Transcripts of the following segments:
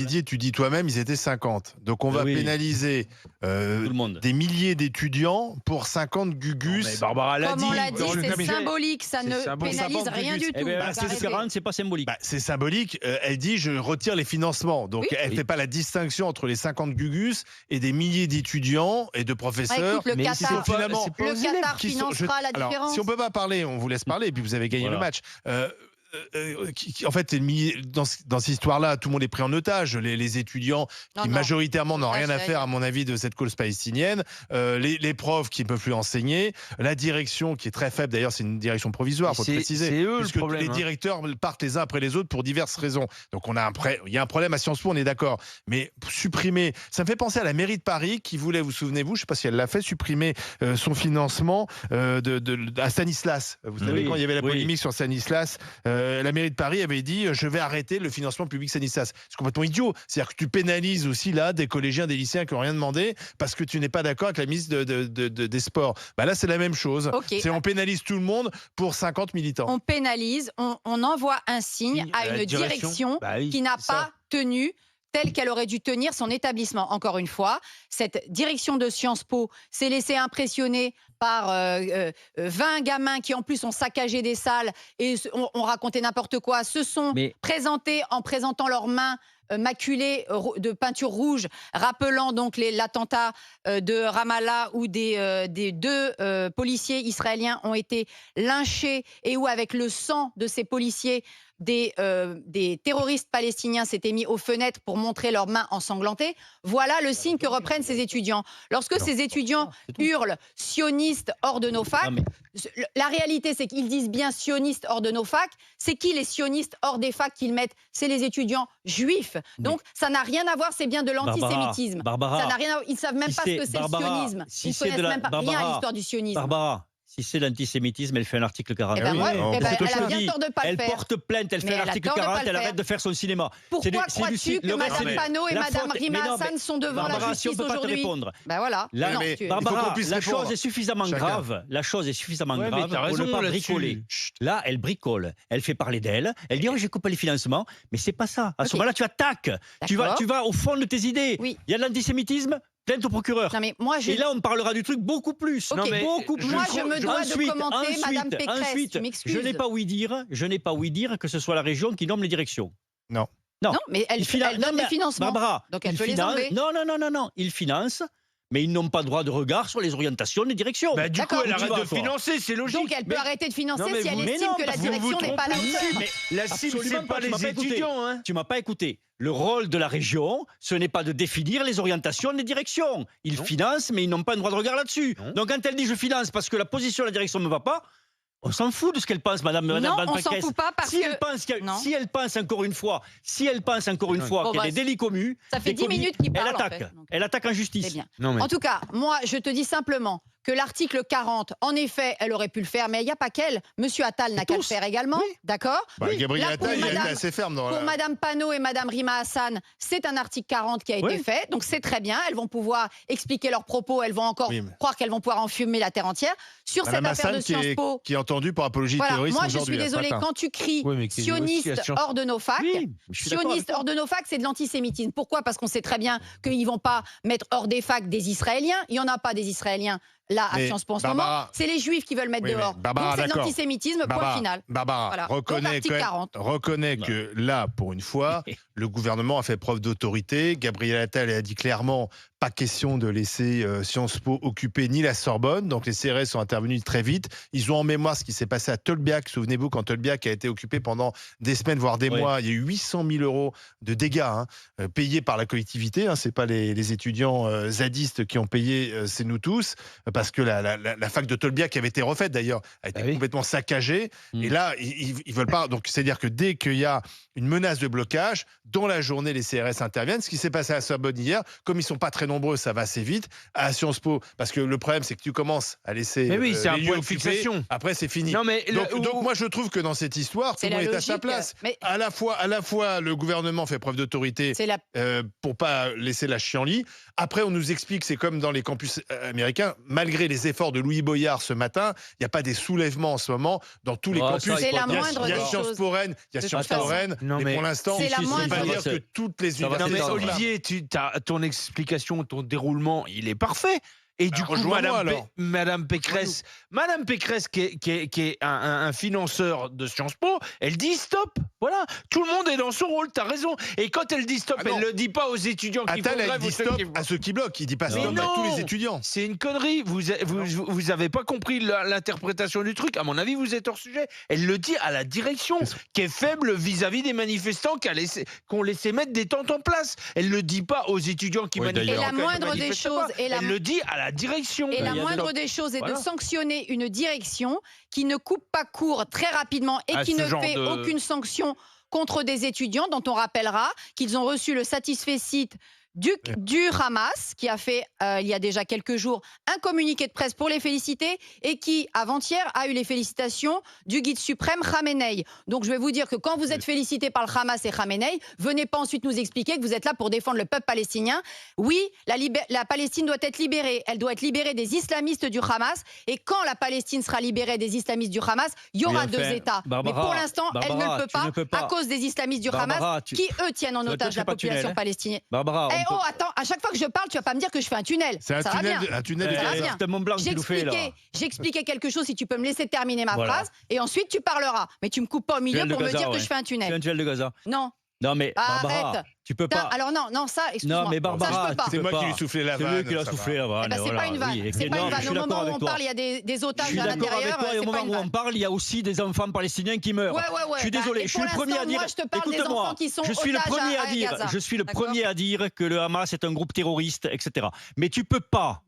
Didier, tu dis toi-même, ils étaient 50. Donc on va Oui. pénaliser Tout le monde. des milliers d'étudiants pour 50 Mais gugus. Barbara l'a Comme dit. on l'a dit, dans le c'est budget. symbolique, ça C'est ne symbolique. pénalise Ça rien vend du du tout. Eh ben, Bah, Faut c'est article arrêter. 40, c'est pas symbolique. Bah, c'est symbolique. Elle dit je retire les financements. Donc Oui. elle fait pas la distinction entre les 50 gugus et des milliers d'étudiants et de Ah, professeurs. écoute, le mais Qatar, sont finalement- c'est pas aux le élèves Qatar qui sont- financera la Alors, différence. si on peut pas parler, on vous laisse parler, et puis vous avez gagné Voilà. le match. En fait, dans cette histoire-là, tout le monde est pris en otage. Les étudiants Non, qui non. majoritairement n'ont Ça, rien à c'est- faire, à mon avis, de cette cause palestinienne. Les profs qui ne peuvent plus enseigner. La direction qui est très faible. D'ailleurs, c'est une direction provisoire, faut le préciser. C'est eux le Puisque problème. les hein. directeurs partent les uns après les autres pour diverses raisons. Donc il y a un problème à Sciences Po, on est d'accord. Mais supprimer, ça me fait penser à la mairie de Paris qui voulait, vous souvenez-vous, je ne sais pas si elle l'a fait, supprimer son financement à Stanislas. Vous savez, Oui, quand il y avait la oui. polémique sur Stanislas, la mairie de Paris avait dit je vais arrêter le financement public Stanislas. C'est complètement idiot. C'est-à-dire que tu pénalises aussi là des collégiens, des lycéens qui n'ont rien demandé parce que tu n'es pas d'accord avec la ministre des Sports. Bah là, c'est la même chose. Ok. On pénalise tout le monde pour 50 militants. On pénalise, on envoie un signe à la une direction. direction Bah oui, qui n'a c'est ça. pas tenu telle qu'elle aurait dû tenir son établissement. Encore une fois, cette direction de Sciences Po s'est laissée impressionner par 20 gamins qui en plus ont saccagé des salles et ont raconté n'importe quoi, se sont Mais- présentés en présentant leurs mains maculées de peinture rouge, rappelant donc l'attentat de Ramallah où des deux policiers israéliens ont été lynchés et où avec le sang de ces policiers, des terroristes palestiniens s'étaient mis aux fenêtres pour montrer leurs mains ensanglantées. Voilà le signe que reprennent ces étudiants. Lorsque ces étudiants hurlent « sionistes hors de nos facs Non, mais- » la réalité, c'est qu'ils disent bien sionistes hors de nos facs. C'est qui les sionistes hors des facs qu'ils mettent? C'est les étudiants juifs. Donc, ça n'a rien à voir, c'est bien de l'antisémitisme. Barbara, Ça n'a rien à voir. Ils ne savent même si pas ce que c'est- c'est le Barbara, sionisme. si Ils ne c'est connaissent de la- même pas rien à Barbara, l'histoire du sionisme. Barbara, si c'est l'antisémitisme, elle fait un article 40. Eh ben, oui, ouais, oh, eh ben, C'est elle a autre bien chose. tort de ne pas le Elle faire. porte plainte, elle Mais fait elle a l'article tort de pas 40, le elle faire. arrête de faire son cinéma. Pourquoi C'est crois-tu le que reste, Mme mais Panot et la Mme faute- Rima mais non, Hassan mais sont devant Barbara, la si on justice peut pas te aujourd'hui? répondre. Ben voilà. Là, Non, mais- tu- il faut qu'on Barbara, puisse la répondre. chose est suffisamment Chacun. grave. La chose est suffisamment Ouais, mais grave t'as pour ne raison pas là-dessus. bricoler. Chut. Là, elle bricole. Elle fait parler d'elle. Elle dit oh, j'ai coupé les financements. Mais c'est pas ça. À ce Ok. moment-là, tu attaques. D'accord. Tu vas au fond de tes idées. Oui. Il y a de l'antisémitisme, plainte au procureur. Non, mais moi, Et là, on parlera du truc beaucoup plus. Ok. Non, mais beaucoup plus. moi, je me dois de commenter Madame Pécresse. Ensuite, Tu m'excuses. je n'ai pas ouï dire que ce soit la région qui nomme les directions. Non. Non, mais elle donne des financements. Barbara, Donc elle il peut les finance- enlever. Non. Ils financent, mais ils n'ont pas droit de regard sur les orientations des directions. Bah, du coup, D'accord. elle Où tu arrête vas, de toi financer, c'est logique. Donc elle peut arrêter de financer Non, mais si elle vous- estime non, que la parce que vous direction n'est pas là. Mais la cible, Absolument c'est pas, pas tu m'as les pas écouté. étudiants. Hein. Tu m'as pas écouté. Le rôle de la région, ce n'est pas de définir les orientations des directions. Ils financent, mais ils n'ont pas un droit de regard là-dessus. Non. Donc quand elle dit je finance parce que la position de la direction ne me va pas, on s'en fout de ce qu'elle pense, Madame Non, Van on s'en Pécresse. fout pas parce si que... elle pense Non. si elle pense encore une fois, qu'il y a bah, des délits commis, ça fait des 10 minutes qu'il parle, elle en attaque. fait, donc. Elle attaque en justice. C'est bien. Non, mais En tout cas, moi, je te dis simplement que l'article 40, en effet, elle aurait pu le faire, mais il n'y a pas qu'elle. Monsieur Attal n'a qu'à le tous. faire également, d'accord? Gabriel Là, pour Attal, il a été Madame- assez ferme dans Pour la... Madame Panot et Madame Rima Hassan, c'est un article 40 qui a été Oui. fait, donc c'est très bien. Elles vont pouvoir expliquer leurs propos, elles vont encore Oui, mais- croire qu'elles vont pouvoir enfumer la terre entière. Sur Madame cette affaire de Hassan Sciences Po, qui est entendue pour apologie de voilà, terrorisme moi je aujourd'hui, suis là, ce désolée, matin. quand tu cries Oui, mais qui est aussi à sioniste Sciences- hors de nos facs, Oui, je suis d'accord avec sioniste toi. hors de nos facs, c'est de l'antisémitisme. Pourquoi? Parce qu'on sait très bien qu'ils ne vont pas mettre hors des facs des Israéliens. Il n'y en a pas des Israéliens là à Mais Sciences Po en ce Barbara- moment. C'est les Juifs qui veulent mettre Oui, mais dehors. Barbara, Donc c'est de d'accord. l'antisémitisme, point Barbara, final. Barbara, Voilà. Donc, reconnais, article quand même- 40. reconnais que là, pour une fois, le gouvernement a fait preuve d'autorité. Gabriel Attal a dit clairement pas question de laisser Sciences Po occuper ni la Sorbonne. Donc les CRS sont intervenus très vite. Ils ont en mémoire ce qui s'est passé à Tolbiac. Souvenez-vous, quand Tolbiac a été occupé pendant des semaines, voire des Oui. mois, il y a eu 800 000 euros de dégâts payés par la collectivité. Ce n'est pas les étudiants zadistes qui ont payé, c'est nous tous. Parce que la fac de Tolbiac, qui avait été refaite d'ailleurs, a été Ah oui. complètement saccagée. Mm. Et là, ils veulent pas. Donc, c'est-à-dire que dès qu'il y a une menace de blocage, dans la journée, les CRS interviennent. Ce qui s'est passé à Sorbonne hier, comme ils sont pas très nombreux, ça va assez vite. À Sciences Po, parce que le problème, c'est que tu commences à laisser Mais oui, c'est un les lieux point de occupés. fixation. Après, c'est fini. Non, mais Donc moi, je trouve que dans cette histoire, tout C'est le monde la est à sa logique, place. mais- À la fois, le gouvernement fait preuve d'autorité C'est la pour pas laisser la chienlit. Après, on nous explique, c'est comme dans les campus américains, malgré les efforts de Louis Boyard ce matin, il n'y a pas des soulèvements en ce moment dans tous les Oh, campus. ça, C'est la Il y a- moindre il y a des Sciences choses. Po Rennes, il y a De Sciences toute Po façon. Rennes, Non, mais mais pour l'instant, c'est la on ne peut moindre pas des dire choses. que toutes les Ça va Non mais universités sont là. Olivier, ton explication, ton déroulement, il est parfait. Et du coup, rejoins-moi, alors. Madame Pécresse, qui est un financeur de Sciences Po, elle dit stop. Voilà, tout le monde est dans son rôle. T'as raison. Et quand elle dit stop, Ah non. elle le dit pas aux étudiants qui Attal font a grève dit ou ceux stop qui- à ceux qui bloquent. Il dit pas Mais stop à non. tous les étudiants. C'est une connerie. Vous avez pas compris l'interprétation du truc. À mon avis, vous êtes hors sujet. Elle le dit à la direction, qui est faible vis-à-vis des manifestants qu'on laissé mettre des tentes en place. Elle le dit pas aux étudiants qui Oui, manifestent. d'ailleurs. Et la quand ils moindre des manifestent choses, pas. et la- Elle le dit à la direction. Et la Il y a moindre de- des choses est Voilà. de sanctionner une direction qui ne coupe pas court très rapidement et À qui ce ne genre fait de- aucune sanction contre des étudiants dont on rappellera qu'ils ont reçu le satisfecit du Hamas, qui a fait, il y a déjà quelques jours, un communiqué de presse pour les féliciter et qui, avant-hier, a eu les félicitations du guide suprême Khamenei. Donc, je vais vous dire que quand vous êtes félicité par le Hamas et Khamenei, venez pas ensuite nous expliquer que vous êtes là pour défendre le peuple palestinien. Oui, la Palestine doit être libérée. Elle doit être libérée des islamistes du Hamas. Et quand la Palestine sera libérée des islamistes du Hamas, il y aura Oui, deux enfin, États. Barbara, Mais pour l'instant, elle ne Barbara, le peut pas, à cause des islamistes du Barbara, Hamas qui, eux, tiennent en tu otage fais la pas tunnel, population hein. palestinienne. Barbara, Eh on peut- oh, attends, à chaque fois que je parle, tu vas pas me dire que je fais un tunnel. C'est un Ça va tunnel, bien. un tunnel de Ça va Gaza. bien. c'est Mont Blanc qui nous fait là. J'expliquais quelque chose, si tu peux me laisser terminer ma Voilà. phrase, et ensuite tu parleras. Mais tu me coupes pas au milieu Tunnel de pour me Gaza, dire que ouais. je fais un C'est tunnel. un tunnel de Gaza. Non. Non mais Barbara, Arrête. tu peux Putain, pas. alors non, ça, excuse-moi. Non mais Ça, Barbara, je peux pas. tu C'est peux moi qui pas. lui soufflais la C'est lui vanne, qui l'a ça soufflé va. la vanne. Eh ben, c'est voilà, pas une vanne. oui. C'est pas Non, une je vanne. suis Au d'accord moment où avec on toi. parle, il y a des Je otages suis à d'accord avec l'intérieur. toi, et au C'est moment pas une où on vanne. parle, il y a aussi des enfants palestiniens qui meurent. Ouais. Je suis Bah, désolé, et je suis pour le premier à l'instant, dire. moi, je te parle des Écoute-moi, enfants qui sont je suis le otages premier à à dire. Gaza. Je suis le D'accord. premier à dire que le Hamas est un groupe terroriste, etc. Mais tu peux pas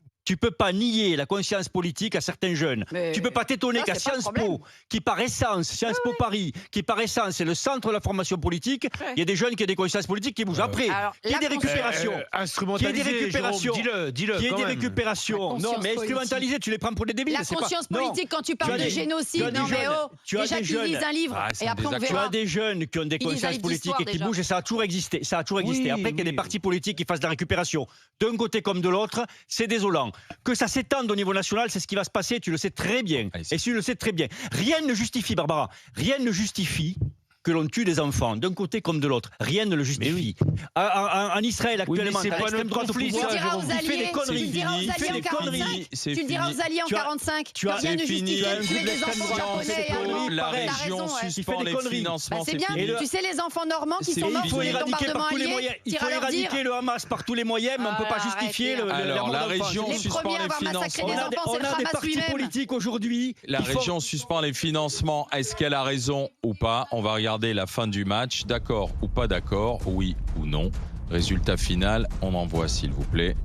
nier la conscience politique à certains jeunes. Mais Tu peux pas t'étonner ça, qu'à c'est pas le Sciences problème. Po, qui par essence, Sciences Po Paris, qui par essence est le centre de la formation politique, il y a des jeunes qui ont des consciences politiques qui bougent après. Alors, Qu'il y ait la des récupérations. Instrumentalisé, Qu'il y ait des récupérations. Jérôme, dis-le Qu'il y ait quand des même. récupérations. La Non, conscience mais instrumentalisé, tu les prends pour des débiles. La c'est pas- conscience Non. politique, quand tu Tu parles as de des- génocide, tu as des non mais jeunes- oh, tu as déjà des qu'ils lisent jeunes- un livre, Ah, c'est et un après on désaccord. Tu as verra. des jeunes qui ont des Ils lisent un consciences livre politiques d'histoire, et qui déjà. bougent et ça a toujours existé. Ça a toujours existé. Oui, Après qu'il y ait des oui. partis politiques qui fassent de la récupération d'un côté comme de l'autre, c'est désolant. Que ça s'étende au niveau national, c'est ce qui va se passer, tu le sais très bien. Allez, Et tu le sais très bien. Rien ne justifie, Barbara, rien ne justifie que l'on tue des enfants, d'un côté comme de l'autre. Rien ne le justifie. En Israël, Oui, mais actuellement, c'est t'as pas l'extrême notre droite au conflit, pouvoir, Tu le diras Jérôme. aux il fait des alliés, conneries. tu le diras aux Il fait alliés en des 45, conneries. C'est tu le diras fini. aux alliés en Tu as- 45, tu as- rien ne c'est fini. justifie Tu as de un tuer groupe des enfants d'extrême droite, japonais c'est et des allemands. conneries. La pareil. T'as région raison, ouais. suspend Il fait des les conneries. financements, Bah, c'est c'est bien, fini. tu sais les enfants normands qui C'est sont fini. morts Il sous faut les éradiquer par bombardements tous les alliés, moyens. Il faut t'iras leur dire. éradiquer le Hamas par tous les moyens, mais on ne peut pas Ah, justifier arrêtez. Alors, la mort d'enfants. région Les suspend premiers à les avoir massacré des financements. enfants, c'est On le a des Hamas partis lui-même. politiques aujourd'hui. La qui font- région suspend les financements. Est-ce qu'elle a raison ou pas? On va regarder la fin du match. D'accord ou pas d'accord? Oui ou non? Résultat final, on envoie s'il vous plaît.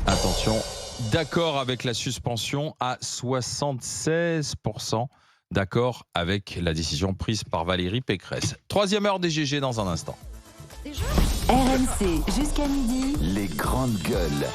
Attention, d'accord avec la suspension à 76%. D'accord avec la décision prise par Valérie Pécresse. Troisième heure des GG dans un instant. RMC jusqu'à midi. Les grandes gueules.